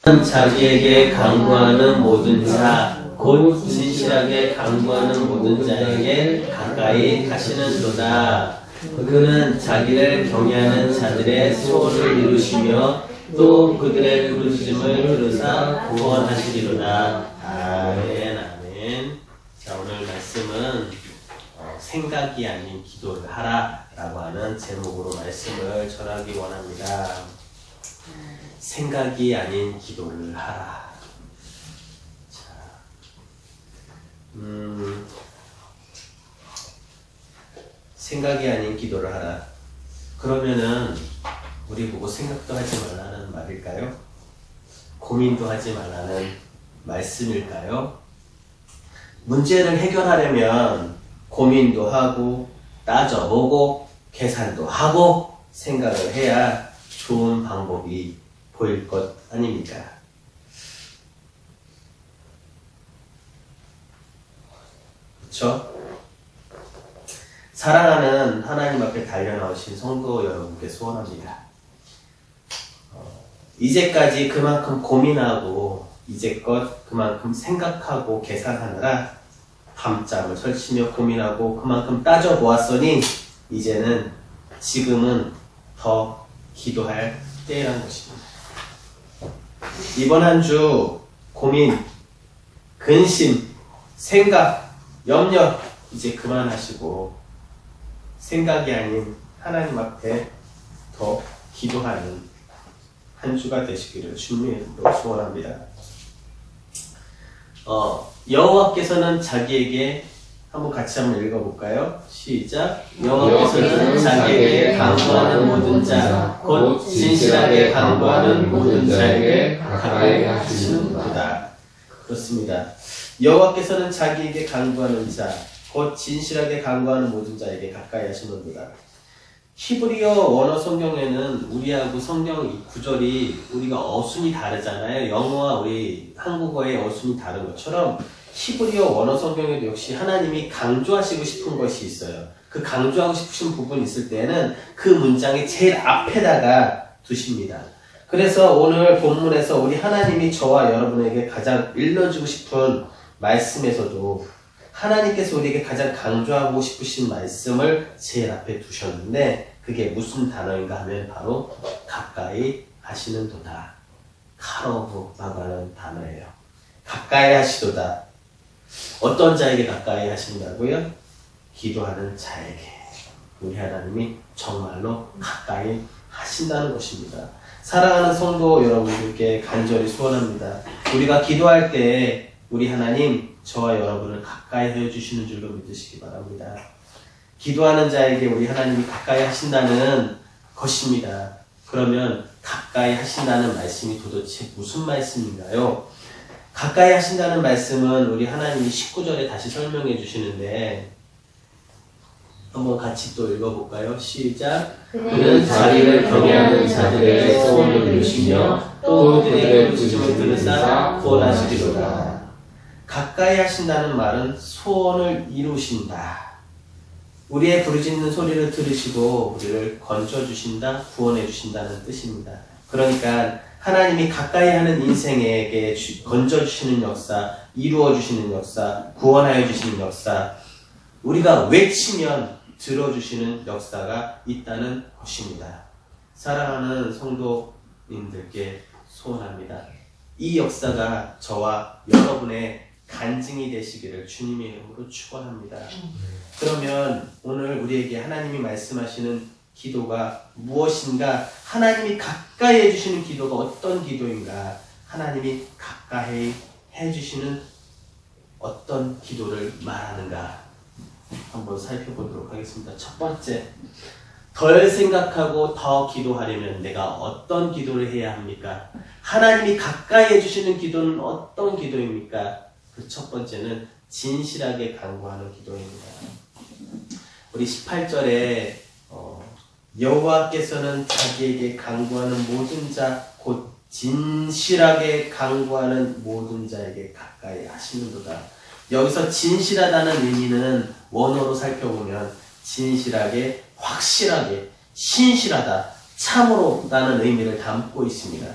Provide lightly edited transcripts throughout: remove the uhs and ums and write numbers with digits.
자기에게 강구하는 모든 자, 곧 진실하게 강구하는 모든 자에게 가까이 하시는도다. 그는 자기를 경외하는 자들의 소원을 이루시며 또 그들의 부르짖음을 들으사 구원하시리로다. 아멘, 아멘. 자, 오늘 말씀은 생각이 아닌 기도를 하라 라고 하는 제목으로 말씀을 전하기 원합니다. 생각이 아닌 기도를 하라. 자, 생각이 아닌 기도를 하라. 그러면은 우리 보고 생각도 하지 말라는 말일까요? 고민도 하지 말라는 말씀일까요? 문제를 해결하려면 고민도 하고 따져보고 계산도 하고 생각을 해야 좋은 방법이 보일 것 아닙니까? 그렇죠? 사랑하는 하나님 앞에 달려나오신 성도 여러분께 소원합니다. 이제까지 그만큼 고민하고 이제껏 그만큼 생각하고 계산하느라 밤잠을 설치며 고민하고 그만큼 따져보았으니 이제는 지금은 더 기도할 때라는 것입니다. 이번 한 주 고민, 근심, 생각, 염려 이제 그만하시고 생각이 아닌 하나님 앞에 더 기도하는 한 주가 되시기를 주님의 이름으로 소원합니다. 여호와께서는 자기에게 같이 한번 읽어볼까요? 시작. 여호와께서는 자기에게 강구하는 모든 자, 곧 진실하게 강구하는 모든 자에게 가까이 하시는도다. 그렇습니다. 여호와께서는 자기에게 강구하는 자, 곧 진실하게 강구하는 모든 자에게 가까이 하시는도다. 히브리어 원어 성경에는 우리하고 성경 이 구절이 우리가 어순이 다르잖아요. 영어와 우리 한국어의 어순이 다른 것처럼 히브리어 원어 성경에도 역시 하나님이 강조하시고 싶은 것이 있어요. 그 강조하고 싶으신 부분이 있을 때는 그 문장의 제일 앞에다가 두십니다. 그래서 오늘 본문에서 우리 하나님이 저와 여러분에게 가장 일러주고 싶은 말씀에서도 하나님께서 우리에게 가장 강조하고 싶으신 말씀을 제일 앞에 두셨는데 그게 무슨 단어인가 하면 바로 가까이 하시는도다. 카로브라고 하는 단어예요. 가까이 하시도다. 어떤 자에게 가까이 하신다고요? 기도하는 자에게 우리 하나님이 정말로 가까이 하신다는 것입니다. 사랑하는 성도 여러분들께 간절히 소원합니다. 우리가 기도할 때 우리 하나님 저와 여러분을 가까이 해주시는 줄로 믿으시기 바랍니다. 기도하는 자에게 우리 하나님이 가까이 하신다는 것입니다. 그러면 가까이 하신다는 말씀이 도대체 무슨 말씀인가요? 가까이 하신다는 말씀은 우리 하나님이 19절에 다시 설명해 주시는데 한번 같이 또 읽어볼까요? 시작. 그는 자기를 경외하는 자들의 소원을 이루시며 또 그들의 부르짖음을 들으사 구원하시리로다. 가까이 하신다는 말은 소원을 이루신다. 우리의 부르짖는 소리를 들으시고 우리를 건져주신다, 구원해주신다는 뜻입니다. 그러니까 하나님이 가까이 하는 인생에게 건져주시는 역사, 이루어주시는 역사, 구원하여 주시는 역사, 우리가 외치면 들어주시는 역사가 있다는 것입니다. 사랑하는 성도님들께 소원합니다. 이 역사가 저와 여러분의 간증이 되시기를 주님의 이름으로 축원합니다. 그러면 오늘 우리에게 하나님이 말씀하시는 기도가 무엇인가? 하나님이 가까이 해주시는 기도가 어떤 기도인가? 하나님이 가까이 해주시는 어떤 기도를 말하는가? 한번 살펴보도록 하겠습니다. 첫 번째, 덜 생각하고 더 기도하려면 내가 어떤 기도를 해야 합니까? 하나님이 가까이 해주시는 기도는 어떤 기도입니까? 그 첫 번째는 진실하게 간구하는 기도입니다. 우리 18절에 여호와께서는 자기에게 간구하는 모든 자, 곧 진실하게 간구하는 모든 자에게 가까이 하시는도다. 여기서 진실하다는 의미는 원어로 살펴보면 진실하게, 확실하게, 신실하다, 참으로라는 의미를 담고 있습니다.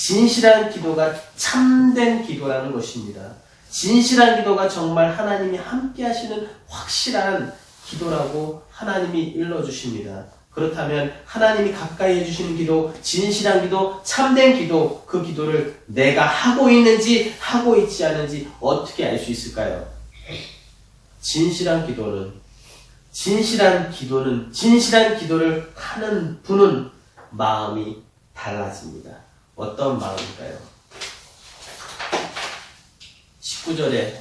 진실한 기도가 참된 기도라는 것입니다. 진실한 기도가 정말 하나님이 함께 하시는 확실한 기도라고 하나님이 일러주십니다. 그렇다면 하나님이 가까이 해주시는 기도, 진실한 기도, 참된 기도, 그 기도를 내가 하고 있는지 하고 있지 않은지 어떻게 알 수 있을까요? 진실한 기도를 하는 분은 마음이 달라집니다. 어떤 마음일까요? 19절에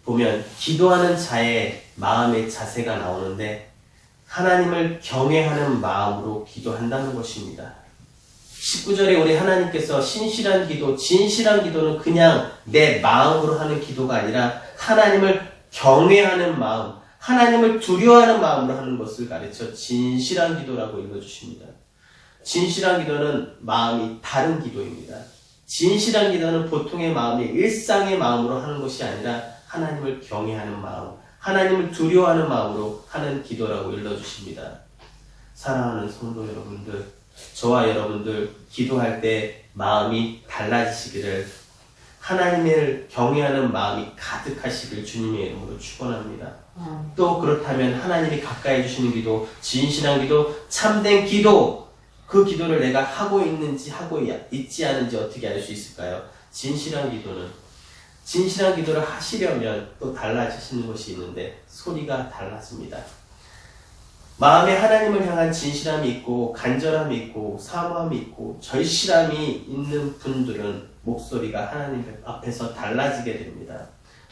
보면 기도하는 자의 마음의 자세가 나오는데 하나님을 경외하는 마음으로 기도한다는 것입니다. 19절에 우리 하나님께서 진실한 기도는 그냥 내 마음으로 하는 기도가 아니라 하나님을 경외하는 마음, 하나님을 두려워하는 마음으로 하는 것을 가르쳐 진실한 기도라고 읽어주십니다. 진실한 기도는 마음이 다른 기도입니다. 진실한 기도는 보통의 마음이 일상의 마음으로 하는 것이 아니라 하나님을 경외하는 마음, 하나님을 두려워하는 마음으로 하는 기도라고 일러주십니다. 사랑하는 성도 여러분들, 저와 여러분들 기도할 때 마음이 달라지시기를, 하나님을 경외하는 마음이 가득하시길 주님의 이름으로 축원합니다. 또 그렇다면 하나님이 가까이 해주시는 기도, 진실한 기도, 참된 기도, 그 기도를 내가 하고 있는지 하고 있지 않은지 어떻게 알 수 있을까요? 진실한 기도를 하시려면 또 달라지시는 것이 있는데 소리가 달라집니다. 마음에 하나님을 향한 진실함이 있고 간절함이 있고 사모함이 있고 절실함이 있는 분들은 목소리가 하나님 앞에서 달라지게 됩니다.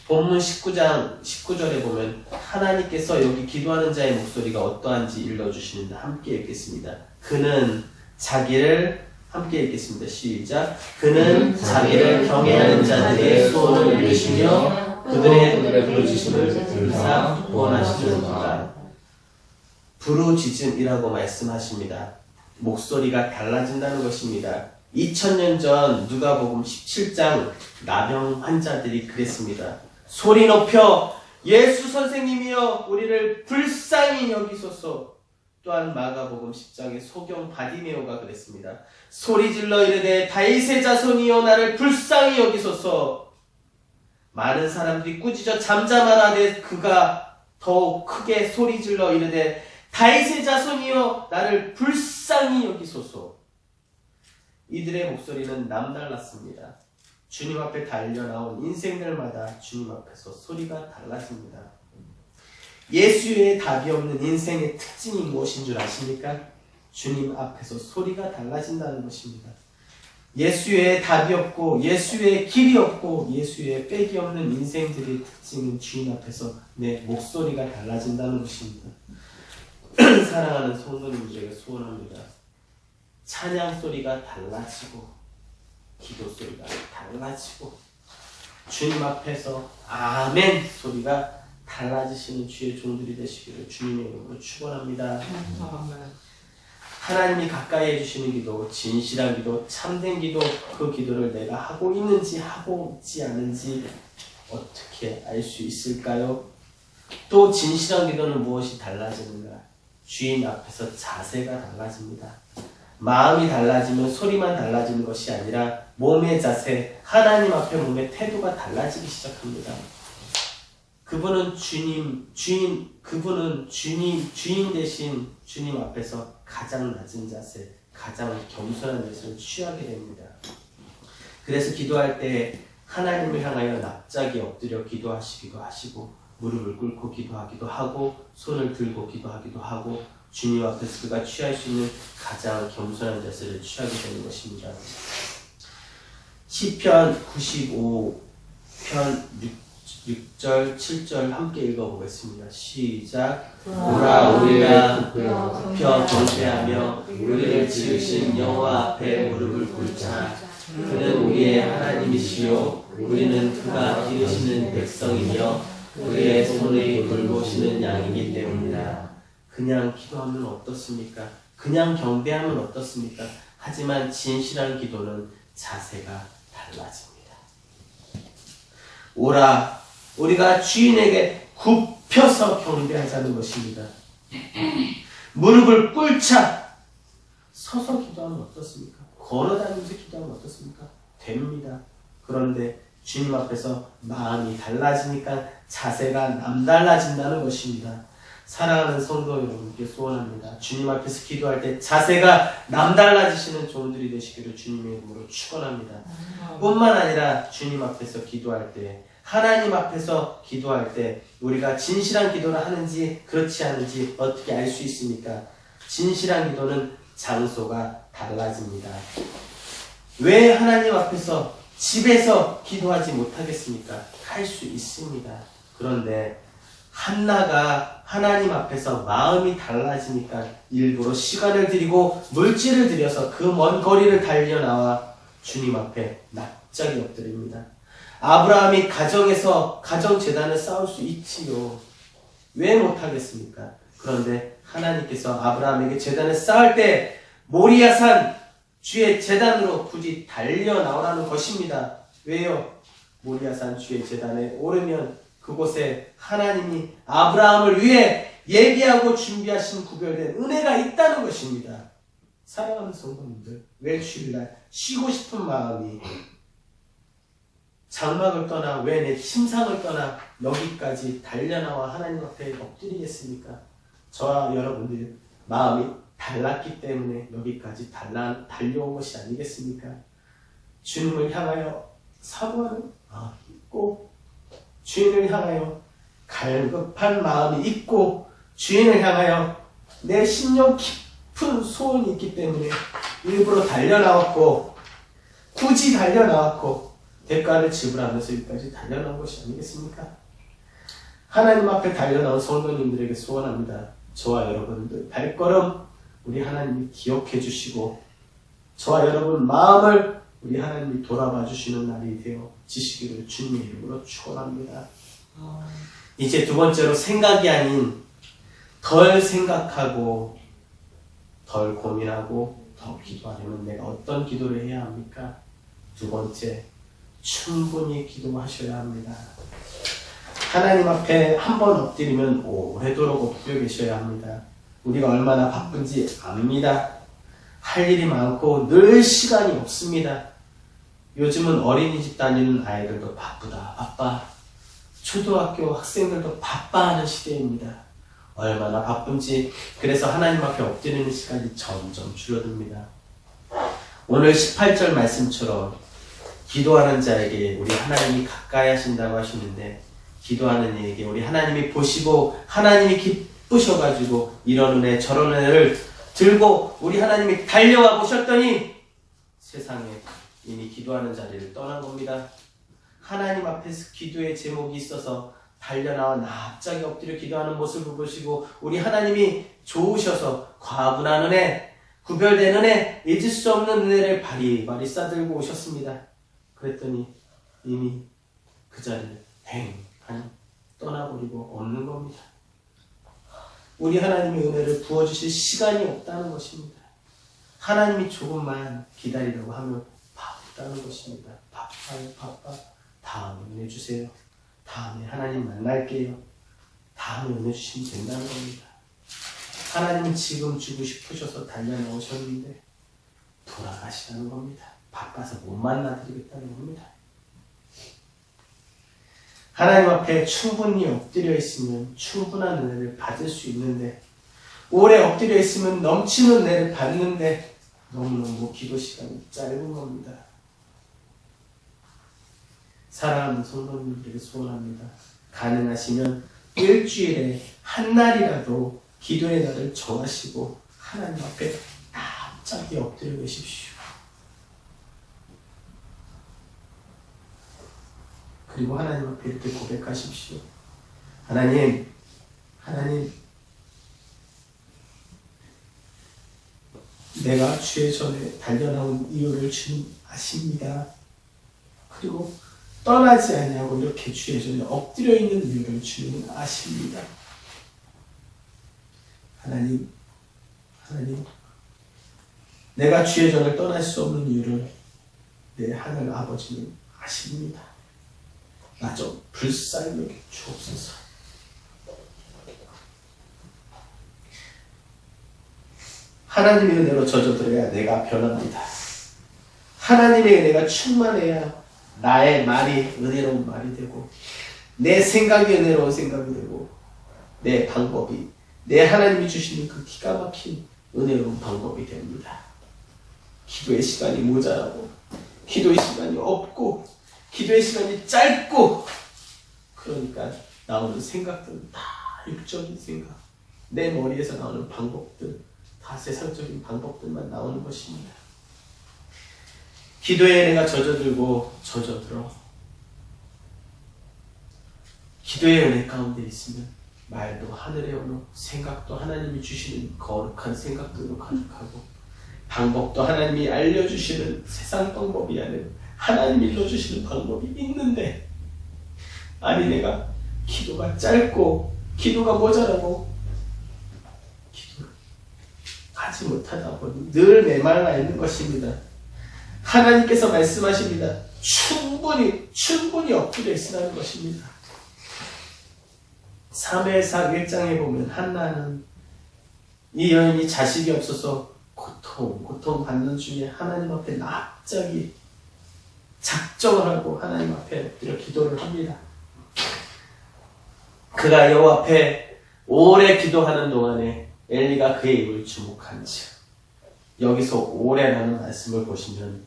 본문 19장 19절에 보면 하나님께서 여기 기도하는 자의 목소리가 어떠한지 일러주시는데 함께 읽겠습니다. 그는 자기를 함께 읽겠습니다. 시작. 그는 자기를 경외하는 자들의 소원을 이루시며 그들의 부르짖음을 들으사 구원하시는도다. 부르짖음이라고 말씀하십니다. 목소리가 달라진다는 것입니다. 2000년 전 누가복음 17장 나병 환자들이 그랬습니다. 소리 높여 예수 선생님이여 우리를 불쌍히 여기소서. 또한 마가복음 10장의 소경 바디메오가 그랬습니다. 소리질러 이르되 다윗의 자손이여 나를 불쌍히 여기소서. 많은 사람들이 꾸짖어 잠잠하라되 그가 더욱 크게 소리질러 이르되 다윗의 자손이여 나를 불쌍히 여기소서. 이들의 목소리는 남달랐습니다. 주님 앞에 달려나온 인생들마다 주님 앞에서 소리가 달라집니다. 예수 외에 답이 없는 인생의 특징이 무엇인 줄 아십니까? 주님 앞에서 소리가 달라진다는 것입니다. 예수 외에 답이 없고 예수 외에 길이 없고 예수 외에 빽이 없는 인생들의 특징은 주님 앞에서 내 목소리가 달라진다는 것입니다. 사랑하는 성도님들에게 소원합니다. 찬양 소리가 달라지고 기도 소리가 달라지고 주님 앞에서 아멘 소리가 달라지시는 주의 종들이 되시기를 주님의 이름으로 축원합니다. 하나님이 가까이 해주시는 기도, 진실한 기도, 참된 기도, 그 기도를 내가 하고 있는지 하고 있지 않은지 어떻게 알 수 있을까요? 또 진실한 기도는 무엇이 달라지는가? 주인 앞에서 자세가 달라집니다. 마음이 달라지면 소리만 달라지는 것이 아니라 몸의 자세, 하나님 앞에 몸의 태도가 달라지기 시작합니다. 그분은 주인 대신 주님 앞에서 가장 낮은 자세, 가장 겸손한 자세를 취하게 됩니다. 그래서 기도할 때 하나님을 향하여 납작이 엎드려 기도하시기도 하시고 무릎을 꿇고 기도하기도 하고 손을 들고 기도하기도 하고 주님 앞에서 그가 취할 수 있는 가장 겸손한 자세를 취하게 되는 것입니다. 시편 95편 6절, 7절 함께 읽어보겠습니다. 시작. 오라 우리가 굽혀 경배하며 우리를 지으신 여호와 앞에 무릎을 꿇자. 그는 우리의 하나님이시요 우리는 그가 기르시는 백성이며 그의 손에 돌보시는 양이기 때문이다. 그냥 기도하면 어떻습니까? 그냥 경배하면 어떻습니까? 하지만 진실한 기도는 자세가 달라집니다. 오라 우리가 주인에게 굽혀서 경배하자는 것입니다. 무릎을 꿇자. 서서 기도하면 어떻습니까? 걸어다니면서 기도하면 어떻습니까? 됩니다. 그런데 주님 앞에서 마음이 달라지니까 자세가 남달라진다는 것입니다. 사랑하는 성도 여러분께 소원합니다. 주님 앞에서 기도할 때 자세가 남달라지시는 종들이 되시기를 주님의 이름으로 축원합니다. 뿐만 아니라 주님 앞에서 기도할 때, 하나님 앞에서 기도할 때 우리가 진실한 기도를 하는지 그렇지 않은지 어떻게 알 수 있습니까? 진실한 기도는 장소가 달라집니다. 왜 하나님 앞에서 집에서 기도하지 못하겠습니까? 할 수 있습니다. 그런데 한나가 하나님 앞에서 마음이 달라지니까 일부러 시간을 들이고 물질을 들여서 그 먼 거리를 달려나와 주님 앞에 납작이 엎드립니다. 아브라함이 가정에서 가정재단을 쌓을 수 있지요. 왜 못하겠습니까? 그런데 하나님께서 아브라함에게 재단을 쌓을 때 모리아산 주의 재단으로 굳이 달려나오라는 것입니다. 왜요? 모리아산 주의 재단에 오르면 그곳에 하나님이 아브라함을 위해 예비하고 준비하신 구별된 은혜가 있다는 것입니다. 사랑하는 성도님들, 왜 주일날 쉬고 싶은 마음이 장막을 떠나 왜 내 침상을 떠나 여기까지 달려나와 하나님 앞에 엎드리겠습니까? 저와 여러분들 마음이 달랐기 때문에 여기까지 달려온 것이 아니겠습니까? 주님을 향하여 사모하는 마음이 있고, 주인을 향하여 갈급한 마음이 있고, 주인을 향하여 내 심령 깊은 소원이 있기 때문에 일부러 달려나왔고, 굳이 달려나왔고, 대가를 지불하면서 여기까지 달려나온 것이 아니겠습니까? 하나님 앞에 달려나온 성도님들에게 소원합니다. 저와 여러분들 발걸음 우리 하나님이 기억해 주시고, 저와 여러분 마음을 우리 하나님이 돌아봐 주시는 날이 되어 지시기를 주님의 이름으로 축원합니다. 이제 두 번째로 생각이 아닌 덜 생각하고 덜 고민하고 더 기도하려면 내가 어떤 기도를 해야 합니까? 두 번째, 충분히 기도하셔야 합니다. 하나님 앞에 한 번 엎드리면 오래도록 엎드려 계셔야 합니다. 우리가 얼마나 바쁜지 압니다. 할 일이 많고 늘 시간이 없습니다. 요즘은 어린이집 다니는 아이들도 바빠. 초등학교 학생들도 바빠하는 시대입니다. 얼마나 바쁜지. 그래서 하나님 앞에 엎드리는 시간이 점점 줄어듭니다. 오늘 18절 말씀처럼 기도하는 자에게 우리 하나님이 가까이 하신다고 하시는데, 기도하는 이에게 우리 하나님이 보시고 하나님이 기쁘셔가지고 이런 은혜 저런 은혜를 들고 우리 하나님이 달려와 보셨더니 세상에 이미 기도하는 자리를 떠난 겁니다. 하나님 앞에서 기도의 제목이 있어서 달려나와 납작이 엎드려 기도하는 모습을 보시고 우리 하나님이 좋으셔서 과분한 은혜, 구별된 은혜, 잊을 수 없는 은혜를 바리바리 싸들고 오셨습니다. 그랬더니 이미 그 자리를 팽하니 떠나버리고 없는 겁니다. 우리 하나님의 은혜를 부어주실 시간이 없다는 것입니다. 하나님이 조금만 기다리려고 하면 바쁘다는 것입니다. 바빠. 다음에 은혜 주세요. 다음에 하나님 만날게요. 다음에 은혜 주시면 된다는 겁니다. 하나님은 지금 주고 싶으셔서 달려나오셨는데 돌아가시라는 겁니다. 바빠서 못 만나드리겠다는 겁니다. 하나님 앞에 충분히 엎드려 있으면 충분한 은혜를 받을 수 있는데, 오래 엎드려 있으면 넘치는 은혜를 받는데 너무너무 기도 시간이 짧은 겁니다. 사랑하는 성도님들에게 소원합니다. 가능하시면 일주일에 한 날이라도 기도의 날을 정하시고 하나님 앞에 납작이 엎드려 계십시오. 그리고 하나님 앞에 이렇게 고백하십시오. 하나님, 내가 주의 전에 달려나온 이유를 주님 아십니다. 그리고 떠나지 아니하고 이렇게 주의 전에 엎드려 있는 이유를 주님 아십니다. 하나님, 내가 주의 전을 떠날 수 없는 이유를 내 하늘 아버지는 아십니다. 나 좀 불쌍히 여겨 주옵소서. 하나님의 은혜로 젖어들어야 내가 변합니다. 하나님의 은혜가 충만해야 나의 말이 은혜로운 말이 되고 내 생각이 은혜로운 생각이 되고 내 방법이 내 하나님이 주시는 그 기가 막힌 은혜로운 방법이 됩니다. 기도의 시간이 모자라고 기도의 시간이 없고 기도의 시간이 짧고 그러니까 나오는 생각들은 다 육적인 생각 내 머리에서 나오는 방법들 다 세상적인 방법들만 나오는 것입니다. 기도에 내가 젖어들고 젖어들어 기도의 은혜 가운데 있으면 말도 하늘의 언어 생각도 하나님이 주시는 거룩한 생각들로 가득하고 방법도 하나님이 알려주시는 세상 방법이 아니라 하나님이 일러주시는 방법이 있는데 아니 내가 기도가 짧고 기도가 모자라고 기도를 하지 못하다 보니 늘 메말라 있는 것입니다. 하나님께서 말씀하십니다. 충분히 엎드려 있으라는 것입니다. 사무엘상 1장에 보면 한나는 이 여인이 자식이 없어서 고통받는 중에 하나님 앞에 납작이 작정을 하고 하나님 앞에 엎드려 기도를 합니다. 그가 여호와 앞에 오래 기도하는 동안에 엘리가 그의 입을 주목한지 여기서 오래라는 말씀을 보시면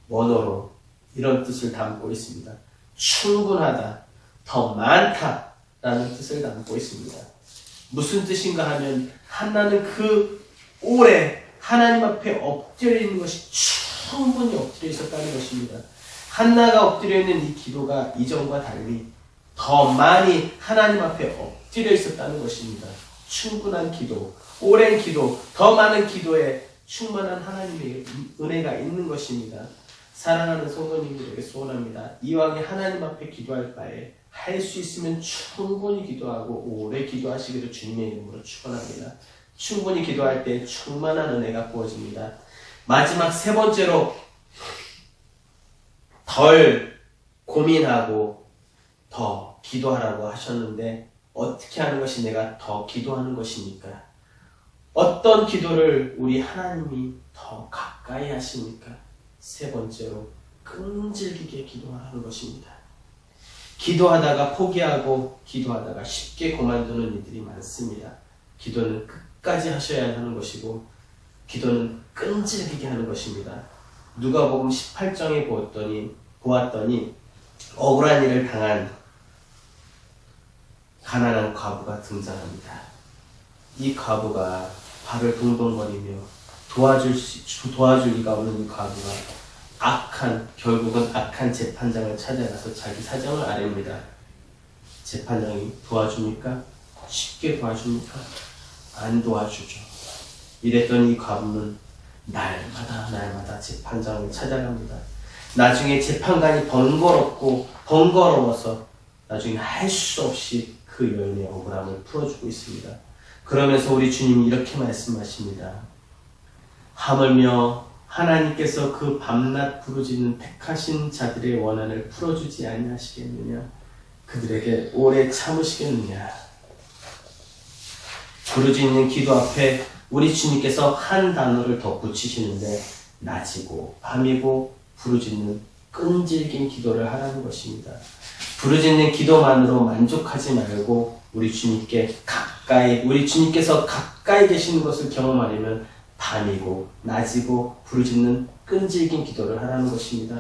원어로 이런 뜻을 담고 있습니다. 충분하다, 더 많다 라는 뜻을 담고 있습니다. 무슨 뜻인가 하면 한나는 그 오래 하나님 앞에 엎드려 있는 것이 충분히 엎드려 있었다는 것입니다. 한나가 엎드려 있는 이 기도가 이전과 달리 더 많이 하나님 앞에 엎드려 있었다는 것입니다. 충분한 기도, 오랜 기도, 더 많은 기도에 충만한 하나님의 은혜가 있는 것입니다. 사랑하는 성도님들에게 소원합니다. 이왕에 하나님 앞에 기도할 바에 할 수 있으면 충분히 기도하고 오래 기도하시기를 주님의 이름으로 축원합니다. 충분히 기도할 때 충만한 은혜가 부어집니다. 마지막 세 번째로 덜 고민하고 더 기도하라고 하셨는데 어떻게 하는 것이 내가 더 기도하는 것입니까? 어떤 기도를 우리 하나님이 더 가까이 하십니까? 세 번째로 끈질기게 기도하는 것입니다. 기도하다가 포기하고 기도하다가 쉽게 그만두는 이들이 많습니다. 기도는 끝까지 하셔야 하는 것이고 기도는 끈질기게 하는 것입니다. 누가복음 18장에 보았더니 억울한 일을 당한 가난한 과부가 등장합니다. 이 과부가 발을 동동거리며 도와줄 리가 없는 이 과부가 결국은 악한 재판장을 찾아가서 자기 사정을 아뢰입니다. 재판장이 도와줍니까? 쉽게 도와줍니까? 안 도와주죠. 이랬더니 이 과부는 날마다 재판장을 찾아갑니다. 나중에 재판관이 번거로워서 나중에 할 수 없이 그 여인의 억울함을 풀어주고 있습니다. 그러면서 우리 주님이 이렇게 말씀하십니다. 하물며 하나님께서 그 밤낮 부르짖는 택하신 자들의 원한을 풀어주지 아니하시겠느냐? 그들에게 오래 참으시겠느냐? 부르짖는 기도 앞에 우리 주님께서 한 단어를 더 붙이시는데 낮이고 밤이고 부르짖는 끈질긴 기도를 하라는 것입니다. 부르짖는 기도만으로 만족하지 말고 우리 주님께서 가까이 계시는 것을 경험하려면 밤이고 낮이고 부르짖는 끈질긴 기도를 하라는 것입니다.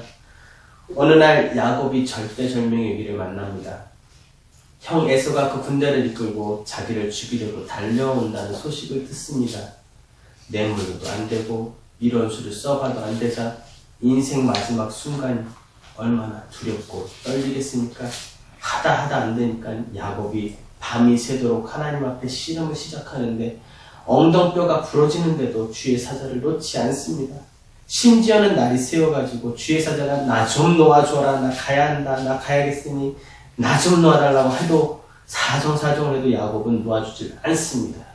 어느 날 야곱이 절대절명의 위기를 만납니다. 형 에서가 그 군대를 이끌고 자기를 죽이려고 달려온다는 소식을 듣습니다. 뇌물로도 안 되고 밀원수를 써봐도 안 되자 인생 마지막 순간 얼마나 두렵고 떨리겠습니까? 하다 안 되니까 야곱이 밤이 새도록 하나님 앞에 씨름을 시작하는데 엉덩뼈가 부러지는데도 주의 사자를 놓지 않습니다. 심지어는 날이 새어가지고 주의 사자가 나 좀 놓아줘라, 나 가야 한다, 나 가야겠으니 나 좀 놓아달라고 해도 사정을 해도 야곱은 놓아주질 않습니다.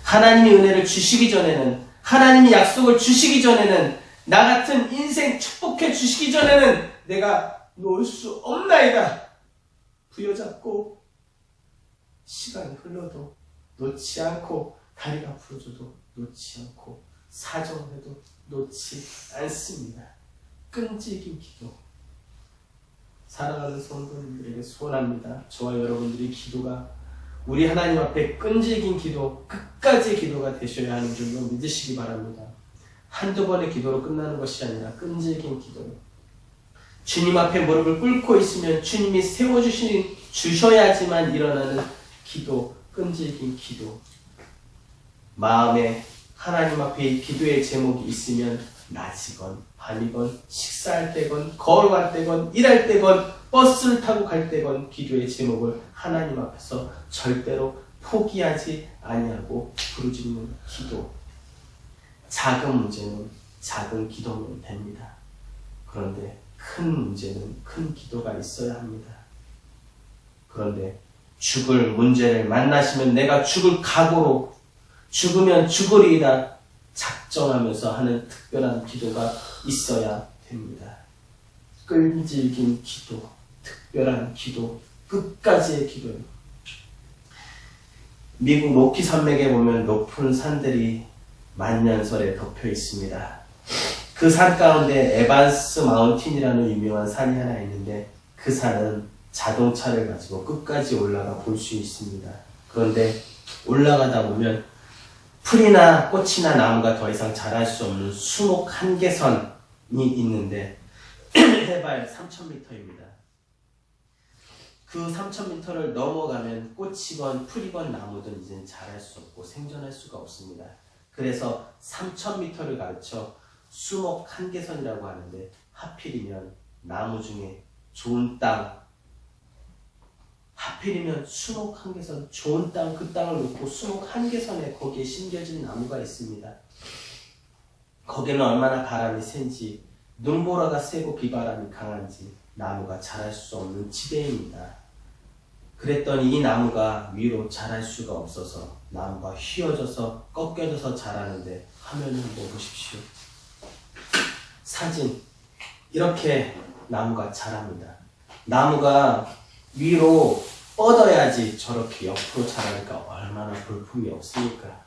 하나님이 은혜를 주시기 전에는, 하나님이 약속을 주시기 전에는, 나 같은 인생 축복해 주시기 전에는 내가 놓을 수 없나이다. 부여잡고 시간이 흘러도 놓지 않고 다리가 부러져도 놓지 않고 사정을 해도 놓지 않습니다. 끈질긴 기도. 사랑하는 성도님들에게 소원합니다. 저와 여러분들이 기도가 우리 하나님 앞에 끈질긴 기도, 끝까지의 기도가 되셔야 하는 줄로 믿으시기 바랍니다. 한두 번의 기도로 끝나는 것이 아니라 끈질긴 기도. 주님 앞에 무릎을 꿇고 있으면 주님이 세워주셔야지만 일어나는 기도, 끈질긴 기도. 마음에 하나님 앞에 기도의 제목이 있으면 낮이건 밤이건 식사할 때건 걸어갈 때건 일할 때건 버스를 타고 갈 때건 기도의 제목을 하나님 앞에서 절대로 포기하지 아니하고 부르짖는 기도. 작은 문제는 작은 기도면 됩니다. 그런데 큰 문제는 큰 기도가 있어야 합니다. 그런데 죽을 문제를 만나시면 내가 죽을 각오로 죽으면 죽으리이다 작정하면서 하는 특별한 기도가 있어야 됩니다. 끈질긴 기도, 특별한 기도, 끝까지의 기도입니다. 미국 로키 산맥에 보면 높은 산들이 만년설에 덮여 있습니다. 그 산 가운데 에반스 마운틴이라는 유명한 산이 하나 있는데 그 산은 자동차를 가지고 끝까지 올라가 볼 수 있습니다. 그런데 올라가다 보면 풀이나 꽃이나 나무가 더 이상 자랄 수 없는 수목 한계선이 있는데 해발 3,000m입니다. 그 3,000m를 넘어가면 꽃이건 풀이건 나무든 이제는 자랄 수 없고 생존할 수가 없습니다. 그래서 3,000m를 가르쳐 수목 한계선이라고 하는데 하필이면 나무 중에 좋은 땅, 하필이면 수목 한계선, 좋은 땅, 그 땅을 놓고 수목 한계선에 거기에 심겨진 나무가 있습니다. 거기는 얼마나 바람이 센지, 눈보라가 세고 비바람이 강한지 나무가 자랄 수 없는 지대입니다. 그랬더니 이 나무가 위로 자랄 수가 없어서 나무가 휘어져서 꺾여져서 자라는데 화면을 한번 보십시오. 사진, 이렇게 나무가 자랍니다. 나무가 위로 뻗어야지 저렇게 옆으로 자라니까 얼마나 볼품이 없습니까?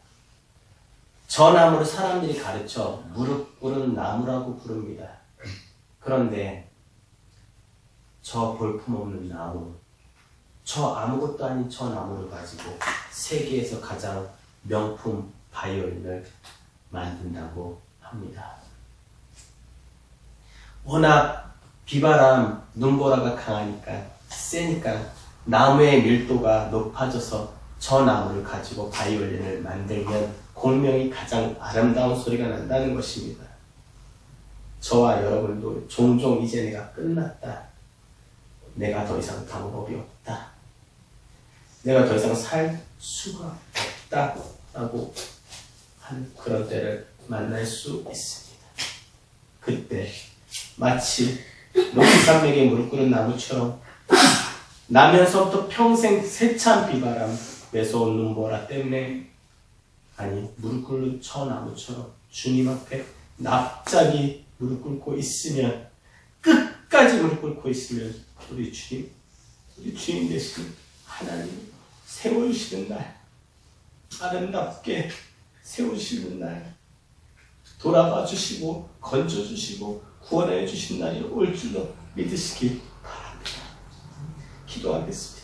저 나무를 사람들이 가르쳐 무릎 꿇은 나무라고 부릅니다. 그런데 저 볼품없는 나무, 저 아무것도 아닌 저 나무를 가지고 세계에서 가장 명품 바이올린을 만든다고 합니다. 워낙 비바람, 눈보라가 강하니까, 세니까 나무의 밀도가 높아져서 저 나무를 가지고 바이올린을 만들면 공명이 가장 아름다운 소리가 난다는 것입니다. 저와 여러분도 종종 이제 내가 끝났다. 내가 더 이상 방법이 없다. 내가 더 이상 살 수가 없다. 라고 하는 그런 때를 만날 수 있습니다. 그때 마치 높이 산맥에 무릎 꿇은 나무처럼 나면서부터 평생 세찬 비바람, 매서운 눈보라 때문에 아니 무릎 꿇는 저 나무처럼 주님 앞에 납작이 무릎 꿇고 있으면 끝까지 무릎 꿇고 있으면 우리 주님 되시는 하나님 세워주시는 날, 아름답게 세우시는 날, 돌아봐 주시고 건져주시고 구원해 주신 날이 올 줄로 믿으시길 바랍니다. 기도하겠습니다.